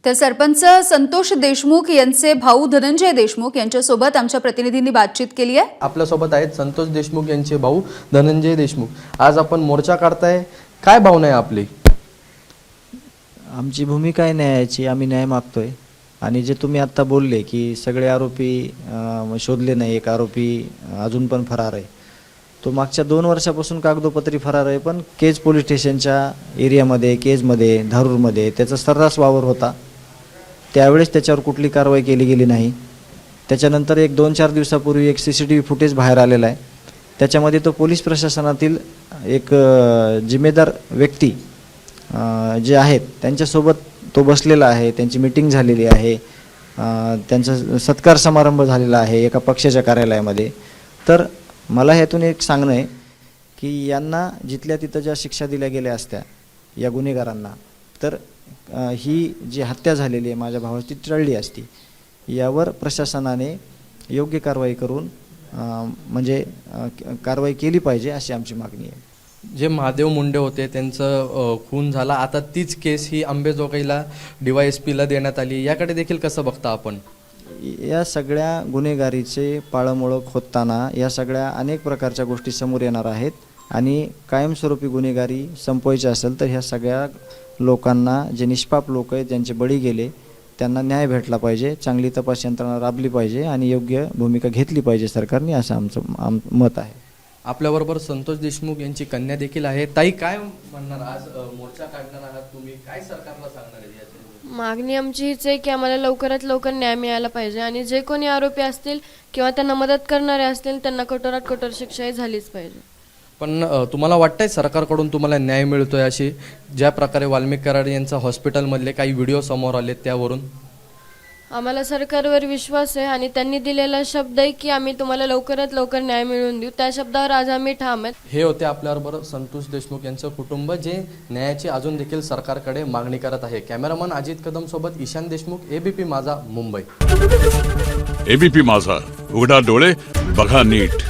तर सरपंच संतोष देशमुख यांचे भाऊ धनंजय देशमुख यांच्यासोबत आमच्या प्रतिनिधींनी बातचीत केली आहे। आपल्यासोबत आहेत संतोष देशमुख यांचे भाऊ धनंजय देशमुख। आज आपण मोर्चा काढताय, काय भावना आहे आपली? आमची भूमिका आहे न्यायाची, आम्ही न्याय मागतोय। आणि जे तुम्ही आता बोलले की सगळे आरोपी शोधले नाही, एक आरोपी अजून पण फरार आहे, तो मागच्या 2 वर्षापासून कागदोपत्री फरार आहे। पण केज पोलीस स्टेशनच्या एरियामध्ये, केजमध्ये, धारूरमध्ये त्याचा सर्रास वावर होता, त्यावेळेस त्याच्यावर कुठली कारवाई केली गेली नाही। त्याच्यानंतर एक 2-4 दिवसापूर्वी एक CCTV फुटेज बाहेर आलेला आहे, त्याच्यामध्ये तो पोलीस प्रशासनातील एक जिम्मेदार व्यक्ती जे आहेत त्यांच्यासोबत तो बसलेला आहे, त्यांची मीटिंग झालेली आहे, त्यांचा सत्कार समारंभ झालेला आहे एका पक्षाच्या कार्यालयामध्ये। तर मला ह्यातून एक सांगणं आहे की यांना जिथल्या तिथं ज्या शिक्षा दिल्या गेल्या असत्या या गुन्हेगारांना, तर ही जी हत्या झालेली आहे माझ्या भावाची ती टळली असती। यावर प्रशासनाने योग्य कारवाई करून म्हणजे कारवाई केली पाहिजे अशी आमची मागणी आहे। जे महादेव मुंडे होते त्यांचं खून झाला, आता तीच केस ही अंबेजोगाईला DYSPला देण्यात आली, याकडे देखील कसं बघता आपण? या सगळ्या गुन्हेगारीचे पाळंमुळं खोदताना या सगळ्या अनेक प्रकारच्या गोष्टी समोर येणार आहेत आणि कायमस्वरूपी गुन्हेगारी संपवायची असेल तर ह्या सगळ्या लोकांना, जे निष्पाप लोक आहेत ज्यांचे बळी गेले, त्यांना न्याय भेटला पाहिजे, चांगली तपास यंत्रणा राबली पाहिजे आणि योग्य भूमिका घेतली पाहिजे सरकारने, असं आमचं मत आहे। आपल्याबरोबर संतोष देशमुख यांची कन्या देखील आहे। ताई, काय म्हणणार? आज मोर्चा काढणार आहात तुम्ही, काय सरकारला सांगणार आहे याची? मागणी आमची हीच आहे की आम्हाला लवकरात लवकर न्याय मिळाला पाहिजे आणि जे कोणी आरोपी असतील किंवा त्यांना मदत करणारे असतील त्यांना कठोरात कठोर शिक्षा झालीच पाहिजे। पण तुम्हाला वाटतंय सरकारकडून तुम्हाला न्याय मिळतोय अशी, ज्या प्रकारे वाल्मिक कराड यांचा हॉस्पिटलमधले काही व्हिडिओ समोर आले त्यावरून? आम्हाला सरकारवर विश्वास आहे आणि त्यांनी दिलेला शब्द आहे की आम्ही तुम्हाला लवकरात लवकर न्याय मिळवून देऊ, त्या शब्दावर आज आम्ही ठाम आहेत। हे होते आपल्याबरोबर संतोष देशमुख यांचं कुटुंब, जे न्यायाची अजून देखील सरकारकडे मागणी करत आहे। कॅमेरामन अजित कदम सोबत ईशान देशमुख, ABP माझा, मुंबई। ABP माझा, उघडा डोळे बघा नीट।